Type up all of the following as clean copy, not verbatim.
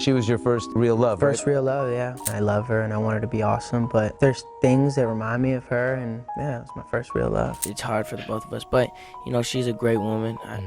She was your first real love, First real love, yeah. I love her and I want her to be awesome, but there's things that remind me of her, and yeah, it was my first real love. It's hard for the both of us, but you know, she's a great woman. I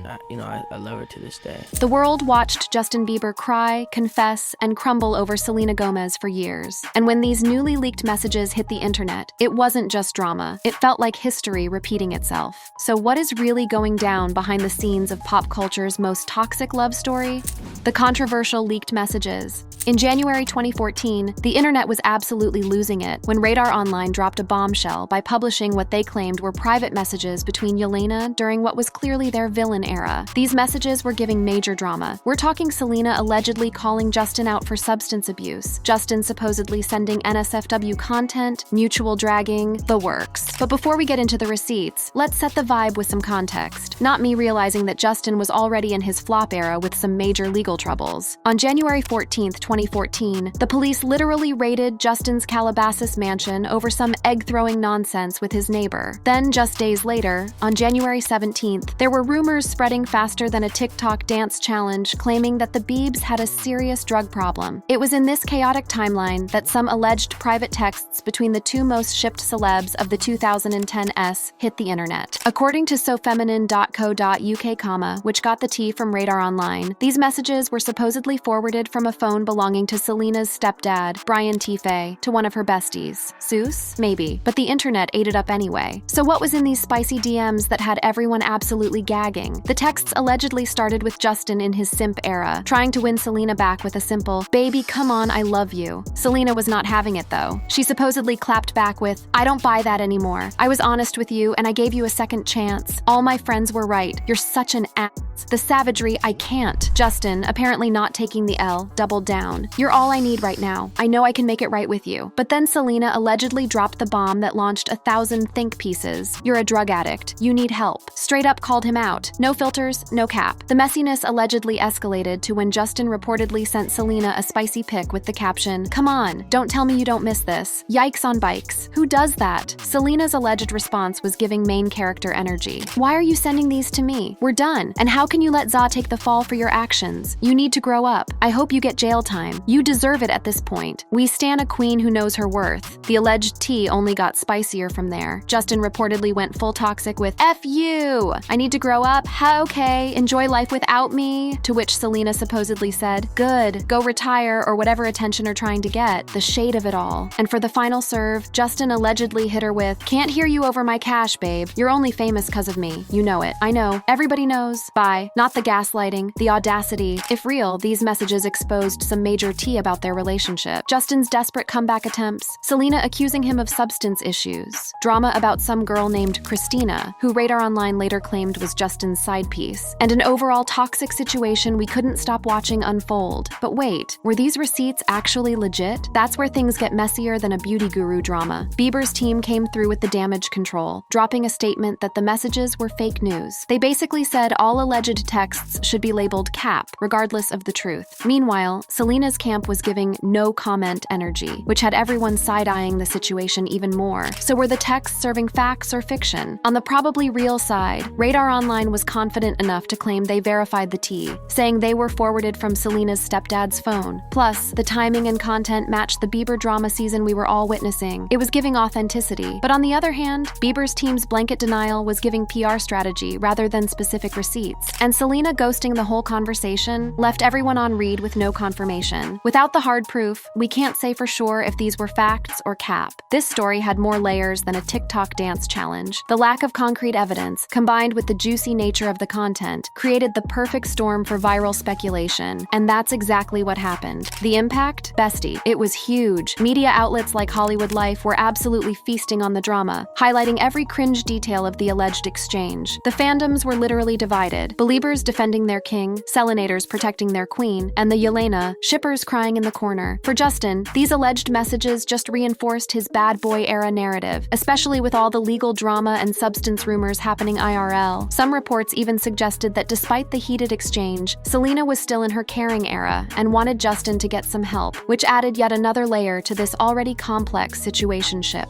love her to this day. The world watched Justin Bieber cry, confess, and crumble over Selena Gomez for years. And when these newly leaked messages hit the internet, it wasn't just drama. It felt like history repeating itself. So what is really going down behind the scenes of pop culture's most toxic love story? The controversial leaked messages. In January 2014, the internet was absolutely losing it when Radar Online dropped a bombshell by publishing what they claimed were private messages between Selena during what was clearly their villain era. These messages were giving major drama. We're talking Selena allegedly calling Justin out for substance abuse, Justin supposedly sending NSFW content, mutual dragging, the works. But before we get into the receipts, let's set the vibe with some context. Not me realizing that Justin was already in his flop era with some major legal troubles. On January 14th, 2014, the police literally raided Justin's Calabasas mansion over some egg-throwing nonsense with his neighbor. Then, just days later, on January 17th, there were rumors spreading faster than a TikTok dance challenge claiming that the Biebs had a serious drug problem. It was in this chaotic timeline that some alleged private texts between the two most shipped celebs of the 2010s hit the internet. According to sofeminine.co.uk, which got the tea from Radar Online, these messages were supposedly forwarded from a phone belonging to Selena's stepdad, Brian T. Fay, to one of her besties. Seuss? Maybe. But the internet ate it up anyway. So what was in these spicy DMs that had everyone absolutely gagging? The texts allegedly started with Justin in his simp era, trying to win Selena back with a simple, "Baby, come on, I love you." Selena was not having it though. She supposedly clapped back with, "I don't buy that anymore. I was honest with you and I gave you a second chance. All my friends were right. You're such an ass. The savagery, I can't." Justin, apparently not taking the L, doubled down. "You're all I need right now. I know I can make it right with you." But then Selena allegedly dropped the bomb that launched 1,000 think pieces. "You're a drug addict. You need help." Straight up called him out. No filters, no cap. The messiness allegedly escalated to when Justin reportedly sent Selena a spicy pic with the caption, "Come on, don't tell me you don't miss this. Yikes on bikes. Who does that?" Selena's alleged response was giving main character energy. "Why are you sending these to me? We're done. And how can you let Za take the fall for your actions? You need to grow up. I hope you get jail time. You deserve it at this point. We stan a queen who knows her worth." The alleged tea only got spicier from there. Justin reportedly went full toxic with, "F you! I need to grow up? Ha, okay. Enjoy life without me?" To which Selena supposedly said, "Good. Go retire or whatever attention you're trying to get." The shade of it all. And for the final serve, Justin allegedly hit her with, "Can't hear you over my cash, babe. You're only famous because of me. You know it. I know. Everybody knows. Bye." Not the gaslighting, the audacity. If real, these messages exposed some major tea about their relationship. Justin's desperate comeback attempts, Selena accusing him of substance issues, drama about some girl named Christina, who Radar Online later claimed was Justin's side piece, and an overall toxic situation we couldn't stop watching unfold. But wait, were these receipts actually legit? That's where things get messier than a beauty guru drama. Bieber's team came through with the damage control, dropping a statement that the messages were fake news. They basically said all alleged texts should be labeled cap, regardless of the truth. Meanwhile, Selena's camp was giving no comment energy, which had everyone side-eyeing the situation even more. So were the texts serving facts or fiction? On the probably real side, Radar Online was confident enough to claim they verified the tea, saying they were forwarded from Selena's stepdad's phone. Plus, the timing and content matched the Bieber drama season we were all witnessing. It was giving authenticity. But on the other hand, Bieber's team's blanket denial was giving PR strategy rather than specific receipts. And Selena ghosting the whole conversation left everyone on read with no confirmation. Without the hard proof, we can't say for sure if these were facts or cap. This story had more layers than a TikTok dance challenge. The lack of concrete evidence, combined with the juicy nature of the content, created the perfect storm for viral speculation. And that's exactly what happened. The impact? Bestie. It was huge. Media outlets like Hollywood Life were absolutely feasting on the drama, highlighting every cringe detail of the alleged exchange. The fandoms were literally divided. Believers defending their king, Selenators protecting their queen, and the Selena shippers crying in the corner. For Justin, these alleged messages just reinforced his bad boy era narrative, especially with all the legal drama and substance rumors happening IRL. Some reports even suggested that despite the heated exchange, Selena was still in her caring era and wanted Justin to get some help, which added yet another layer to this already complex situationship.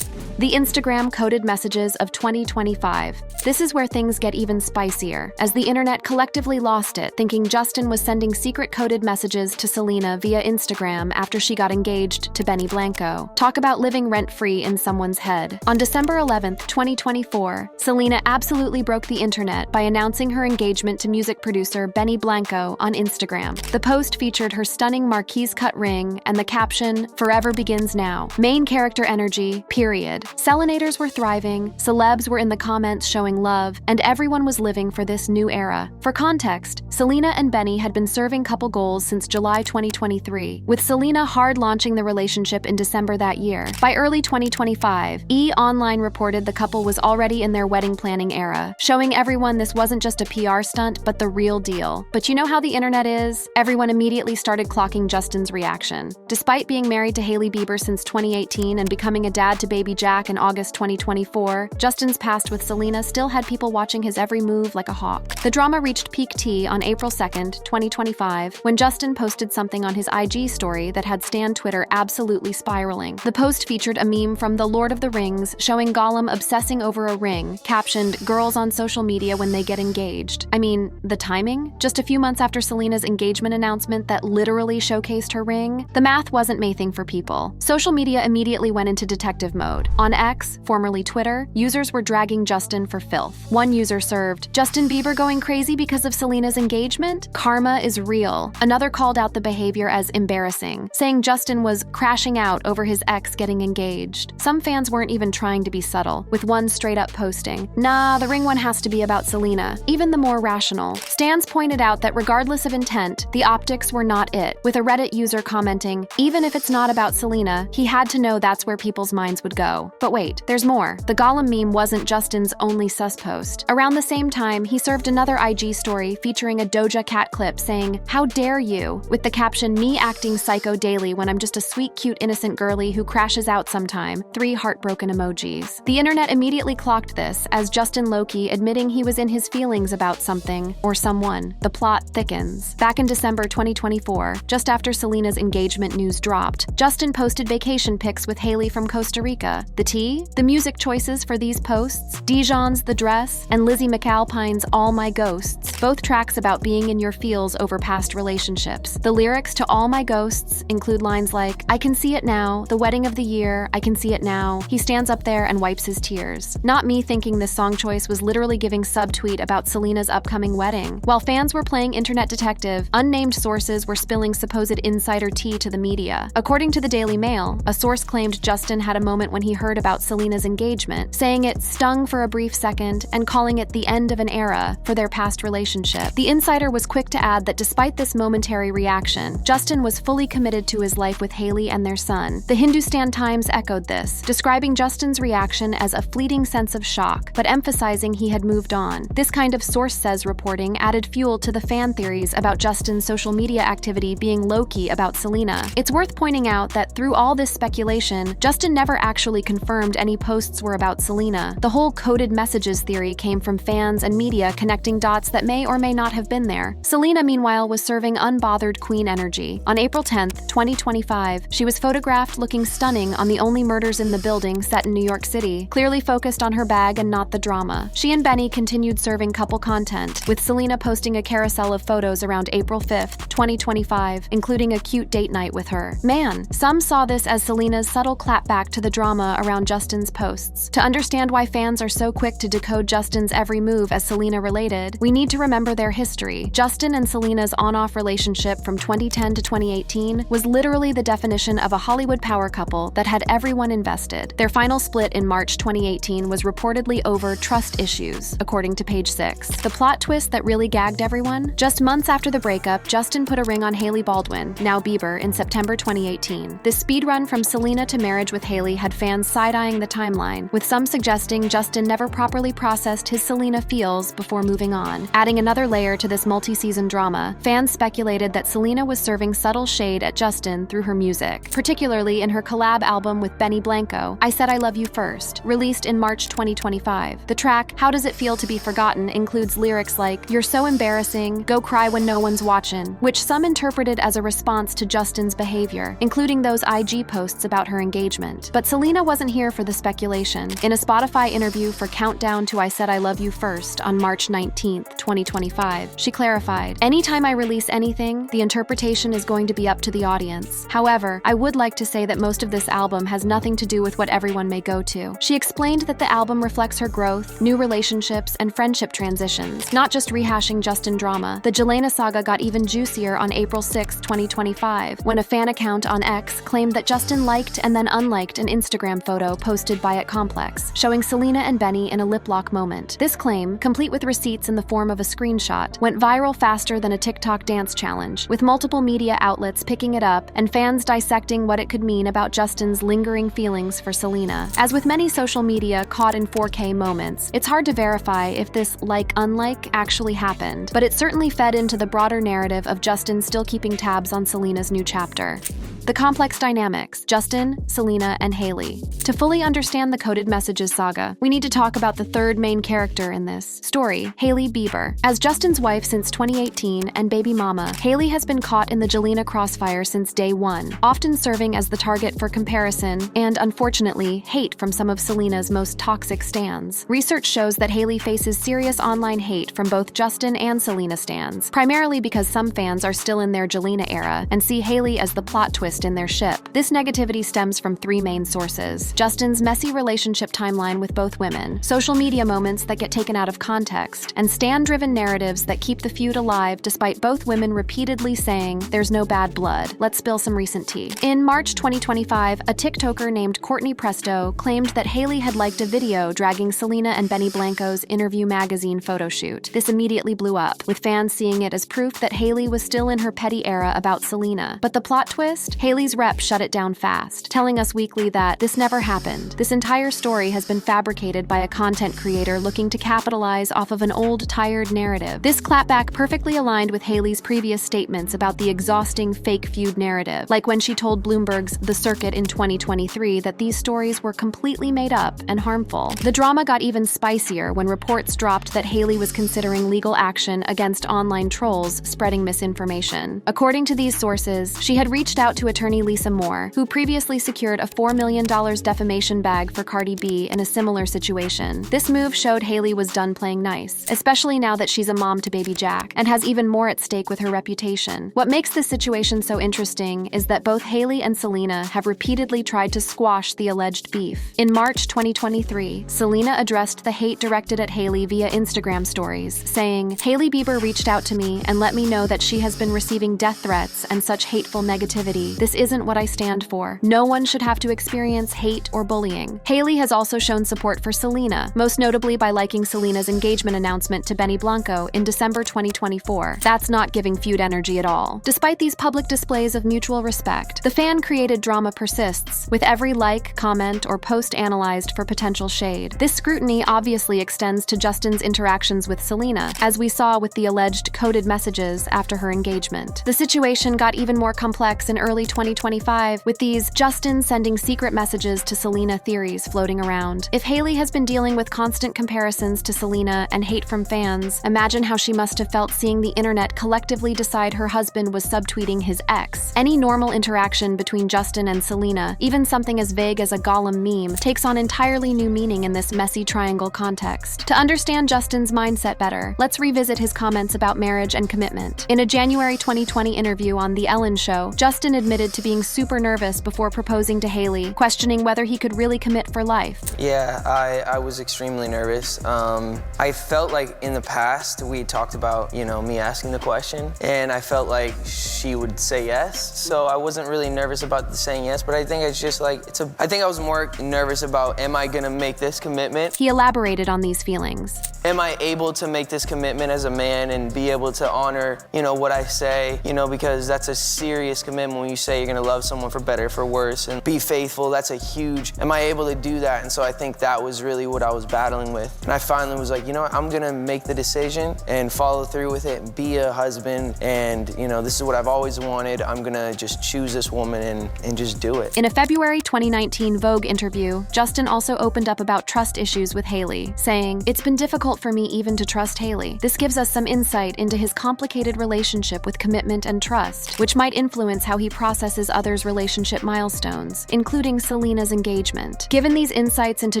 The Instagram coded messages of 2025. This is where things get even spicier, as the internet collectively lost it, thinking Justin was sending secret coded messages to Selena via Instagram after she got engaged to Benny Blanco. Talk about living rent-free in someone's head. On December 11th, 2024, Selena absolutely broke the internet by announcing her engagement to music producer Benny Blanco on Instagram. The post featured her stunning Marquise-cut ring and the caption, "Forever begins now." Main character energy, period. Selenators were thriving, celebs were in the comments showing love, and everyone was living for this new era. For context, Selena and Benny had been serving couple goals since July 2023, with Selena hard launching the relationship in December that year. By early 2025, E! Online reported the couple was already in their wedding planning era, showing everyone this wasn't just a PR stunt, but the real deal. But you know how the internet is? Everyone immediately started clocking Justin's reaction. Despite being married to Hailey Bieber since 2018 and becoming a dad to baby Jack in August 2024, Justin's past with Selena still had people watching his every move like a hawk. The drama reached peak tea on April 2nd, 2025, when Justin posted something on his IG story that had Stan Twitter absolutely spiraling. The post featured a meme from The Lord of the Rings showing Gollum obsessing over a ring, captioned, "Girls on social media when they get engaged." I mean, the timing? Just a few months after Selena's engagement announcement that literally showcased her ring? The math wasn't mathing for people. Social media immediately went into detective mode. On X, formerly Twitter, users were dragging Justin for filth. One user served, "Justin Bieber going crazy because of Selena's engagement? Karma is real." Another called out the behavior as embarrassing, saying Justin was crashing out over his ex getting engaged. Some fans weren't even trying to be subtle, with one straight up posting, "Nah, the ring one has to be about Selena." Even the more rational stans pointed out that regardless of intent, the optics were not it, with a Reddit user commenting, "Even if it's not about Selena, he had to know that's where people's minds would go." But wait, there's more. The Gollum meme wasn't Justin's only sus post. Around the same time, he served another IG story featuring a Doja Cat clip saying, "How dare you?" with the caption, "Me acting psycho daily when I'm just a sweet, cute, innocent girly who crashes out sometime." 3 heartbroken emojis. The internet immediately clocked this as Justin Loki admitting he was in his feelings about something or someone. The plot thickens. Back in December 2024, just after Selena's engagement news dropped, Justin posted vacation pics with Hailey from Costa Rica. The tea? The music choices for these posts? Dijon's The Dress and Lizzie McAlpine's All My Ghosts, both tracks about being in your feels over past relationships. The lyrics to All My Ghosts include lines like, "I can see it now, the wedding of the year, I can see it now." He stands up there and wipes his tears. Not me thinking this song choice was literally giving subtweet about Selena's upcoming wedding. While fans were playing internet detective, unnamed sources were spilling supposed insider tea to the media. According to the Daily Mail, a source claimed Justin had a moment when he heard about Selena's engagement, saying it stung for a brief second and calling it the end of an era for their past relationship. The insider was quick to add that despite this momentary reaction, Justin was fully committed to his life with Hailey and their son. The Hindustan Times echoed this, describing Justin's reaction as a fleeting sense of shock, but emphasizing he had moved on. This kind of source says reporting added fuel to the fan theories about Justin's social media activity being low-key about Selena. It's worth pointing out that through all this speculation, Justin never actually confirmed any posts were about Selena. The whole coded messages theory came from fans and media connecting dots that may or may not have been there. Selena, meanwhile, was serving unbothered queen energy. On April 10th, 2025, she was photographed looking stunning on The Only Murders in the Building set in New York City, clearly focused on her bag and not the drama. She and Benny continued serving couple content, with Selena posting a carousel of photos around April 5th, 2025, including a cute date night with her. Man, some saw this as Selena's subtle clapback to the drama around Justin's posts. To understand why fans are so quick to decode Justin's every move as Selena-related, we need to remember their history. Justin and Selena's on-off relationship from 2010 to 2018 was literally the definition of a Hollywood power couple that had everyone invested. Their final split in March 2018 was reportedly over trust issues, according to Page 6. The plot twist that really gagged everyone? Just months after the breakup, Justin put a ring on Hailey Baldwin, now Bieber, in September 2018. This speedrun from Selena to marriage with Hailey had fans side-eyeing the timeline, with some suggesting Justin never properly processed his Selena feels before moving on. Adding another layer to this multi-season drama, fans speculated that Selena was serving subtle shade at Justin through her music, particularly in her collab album with Benny Blanco, I Said I Love You First, released in March 2025. The track, How Does It Feel to Be Forgotten, includes lyrics like, "You're so embarrassing, go cry when no one's watching," which some interpreted as a response to Justin's behavior, including those IG posts about her engagement. But Selena wasn't here for the speculation. In a Spotify interview for Countdown to I Said I Love You First on March 19, 2025, she clarified, "Anytime I release anything, the interpretation is going to be up to the audience. However, I would like to say that most of this album has nothing to do with what everyone may go to." She explained that the album reflects her growth, new relationships, and friendship transitions, not just rehashing Justin drama. The Selena saga got even juicier on April 6, 2025, when a fan account on X claimed that Justin liked and then unliked an Instagram photo posted by It Complex, showing Selena and Benny in a lip lock moment. This claim, complete with receipts in the form of a screenshot, went viral faster than a TikTok dance challenge, with multiple media outlets picking it up and fans dissecting what it could mean about Justin's lingering feelings for Selena. As with many social media caught in 4K moments, it's hard to verify if this like-unlike actually happened, but it certainly fed into the broader narrative of Justin still keeping tabs on Selena's new chapter. The complex dynamics, Justin, Selena, and Hailey. To fully understand the coded messages saga, we need to talk about the third main character in this story, Hailey Bieber. As Justin's wife since 2018 and baby mama, Hailey has been caught in the Selena crossfire since day one, often serving as the target for comparison and, unfortunately, hate from some of Selena's most toxic stans. Research shows that Hailey faces serious online hate from both Justin and Selena stans, primarily because some fans are still in their Selena era and see Hailey as the plot twist in their ship. This negativity stems from three main sources: Justin's messy relationship timeline with both women, social media moments that get taken out of context, and stan-driven narratives that keep the feud alive despite both women repeatedly saying, "There's no bad blood." Let's spill some recent tea. In March 2025, a TikToker named Courtney Presto claimed that Hailey had liked a video dragging Selena and Benny Blanco's Interview magazine photo shoot. This immediately blew up, with fans seeing it as proof that Hailey was still in her petty era about Selena. But the plot twist? Hailey's rep shut it down fast, telling Us Weekly that this never happened. This entire story has been fabricated by a content creator looking to capitalize off of an old, tired narrative. This clapback perfectly aligned with Hailey's previous statements about the exhausting fake feud narrative, like when she told Bloomberg's The Circuit in 2023 that these stories were completely made up and harmful. The drama got even spicier when reports dropped that Hailey was considering legal action against online trolls spreading misinformation. According to these sources, she had reached out to attorney Lisa Moore, who previously secured a $4 million defamation bag for Cardi B in a similar situation. This move showed Hailey was done playing nice, especially now that she's a mom to baby Jack, and has even more at stake with her reputation. What makes this situation so interesting is that both Hailey and Selena have repeatedly tried to squash the alleged beef. In March 2023, Selena addressed the hate directed at Hailey via Instagram stories, saying, "Hailey Bieber reached out to me and let me know that she has been receiving death threats and such hateful negativity. This isn't what I stand for. No one should have to experience hate or bullying." Hailey has also shown support for Selena, most notably by liking Selena's engagement announcement to Benny Blanco in December 2024. That's not giving feud energy at all. Despite these public displays of mutual respect, the fan-created drama persists, with every like, comment, or post analyzed for potential shade. This scrutiny obviously extends to Justin's interactions with Selena, as we saw with the alleged coded messages after her engagement. The situation got even more complex in early 2025, with these Justin sending secret messages to Selena theories floating around. If Hailey has been dealing with constant comparisons to Selena and hate from fans, imagine how she must have felt seeing the internet collectively decide her husband was subtweeting his ex. Any normal interaction between Justin and Selena, even something as vague as a Gollum meme, takes on entirely new meaning in this messy triangle context. To understand Justin's mindset better, let's revisit his comments about marriage and commitment. In a January 2020 interview on The Ellen Show, Justin admitted to being super nervous before proposing to Hailey, questioning whether he could really commit for life. Yeah, I was extremely nervous. I felt like in the past we talked about, me asking the question, and I felt like she would say yes. So I wasn't really nervous about the saying yes, but I think it's just like, I think I was more nervous about, am I gonna make this commitment? He elaborated on these feelings. Am I able to make this commitment as a man and be able to honor, what I say, because that's a serious commitment when you say you're gonna love someone for better, for worse, and be faithful. That's a huge, am I able to do that? And so I think that was really what I was battling with. And I finally was like, I'm gonna make the decision and follow through with it and be a husband. And, this is what I've always wanted. I'm gonna just choose this woman and just do it. In a February 2019 Vogue interview, Justin also opened up about trust issues with Hailey, saying, "It's been difficult for me even to trust Hailey. This gives us some insight into his complicated relationship with commitment and trust, which might influence how he processes others' relationship milestones, including Selena's engagement." engagement. Given these insights into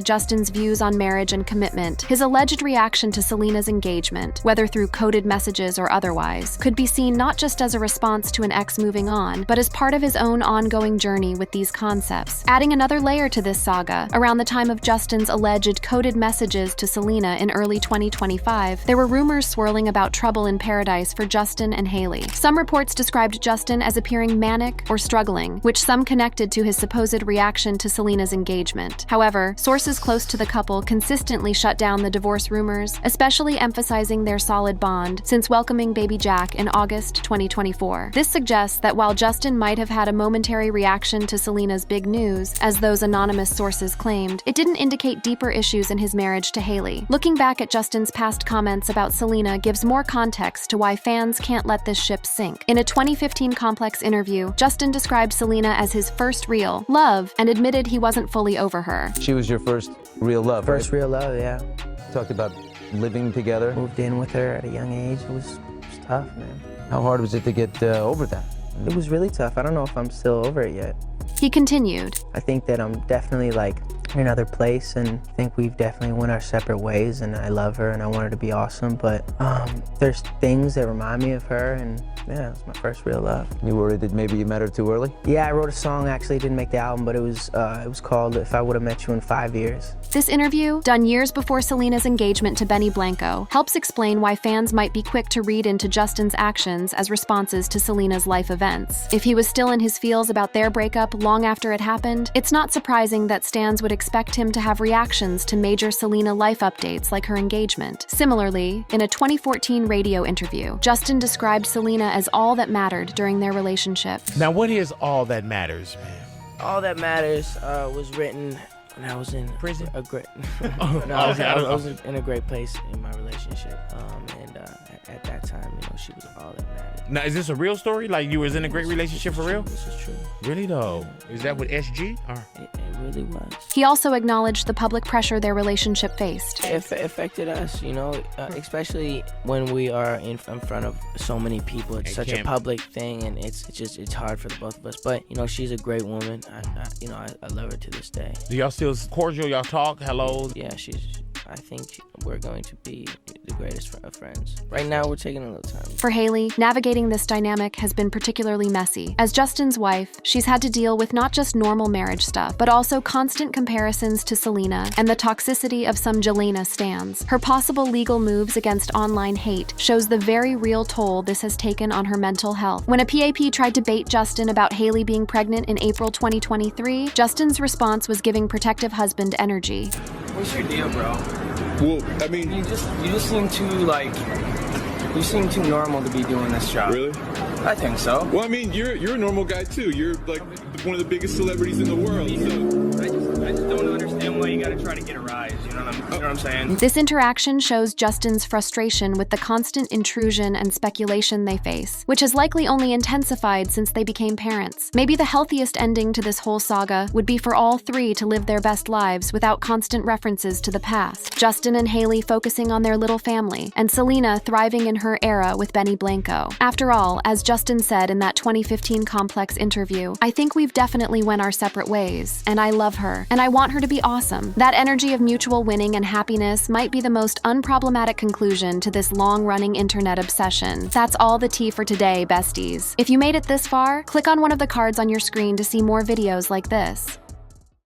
Justin's views on marriage and commitment, his alleged reaction to Selena's engagement, whether through coded messages or otherwise, could be seen not just as a response to an ex moving on, but as part of his own ongoing journey with these concepts. Adding another layer to this saga, around the time of Justin's alleged coded messages to Selena in early 2025, there were rumors swirling about trouble in paradise for Justin and Hailey. Some reports described Justin as appearing manic or struggling, which some connected to his supposed reaction to Selena's engagement. However, sources close to the couple consistently shut down the divorce rumors, especially emphasizing their solid bond since welcoming baby Jack in August 2024. This suggests that while Justin might have had a momentary reaction to Selena's big news, as those anonymous sources claimed, it didn't indicate deeper issues in his marriage to Hailey. Looking back at Justin's past comments about Selena gives more context to why fans can't let this ship sink. In a 2015 Complex interview, Justin described Selena as his first real love and admitted he wasn't fully over her. She was your first real love, First right? real love, yeah. Talked about living together. Moved in with her at a young age. It was tough, man. How hard was it to get over that? It was really tough. I don't know if I'm still over it yet. He continued, I think that I'm definitely in another place, and I think we've definitely went our separate ways, and I love her and I want her to be awesome, but there's things that remind me of her, and yeah, it was my first real love. You worried that maybe you met her too early? Yeah, I wrote a song, actually didn't make the album, but it was called If I Would Have Met You in 5 Years. This interview, done years before Selena's engagement to Benny Blanco, helps explain why fans might be quick to read into Justin's actions as responses to Selena's life events. If he was still in his feels about their breakup long after it happened, it's not surprising that stans would expect him to have reactions to major Selena life updates like her engagement. Similarly, in a 2014 radio interview, Justin described Selena as all that mattered during their relationship. Now, what is all that matters, man? All That Matters was written when I was in Prison? a great. Oh, No, I was, okay, I don't I was in a great place in my relationship, and at that time, she was all that mattered. Now, is this a real story? Like you was in a great relationship for real? This is true. Really though? Is that with SG? Or? It really was. He also acknowledged the public pressure their relationship faced. It affected us, especially when we are in front of so many people. It's such a public thing, and it's hard for the both of us. But she's a great woman. I love her to this day. Do y'all still cordial? Y'all talk? Hello? Yeah, I think we're going to be the greatest of friends. Right now, we're taking a little time. For Hailey, navigating this dynamic has been particularly messy. As Justin's wife, she's had to deal with not just normal marriage stuff, but also constant comparisons to Selena and the toxicity of some Jelena stans. Her possible legal moves against online hate shows the very real toll this has taken on her mental health. When a PAP tried to bait Justin about Hailey being pregnant in April 2023, Justin's response was giving protective husband energy. What's your deal, bro? Well, I mean, You just seem too normal to be doing this job. really? I think so. Well, I mean, you're a normal guy too. You're like one of the biggest celebrities in the world. So. I just don't understand why you gotta try to get a rise. You know what I'm saying? This interaction shows Justin's frustration with the constant intrusion and speculation they face, which has likely only intensified since they became parents. Maybe the healthiest ending to this whole saga would be for all three to live their best lives without constant references to the past. Justin and Hailey focusing on their little family, and Selena thriving in her era with Benny Blanco. After all, as Justin said in that 2015 Complex interview, I think we've definitely went our separate ways, and I love her, and I want her to be awesome. That energy of mutual winning and happiness might be the most unproblematic conclusion to this long-running internet obsession. That's all the tea for today, besties. If you made it this far, click on one of the cards on your screen to see more videos like this.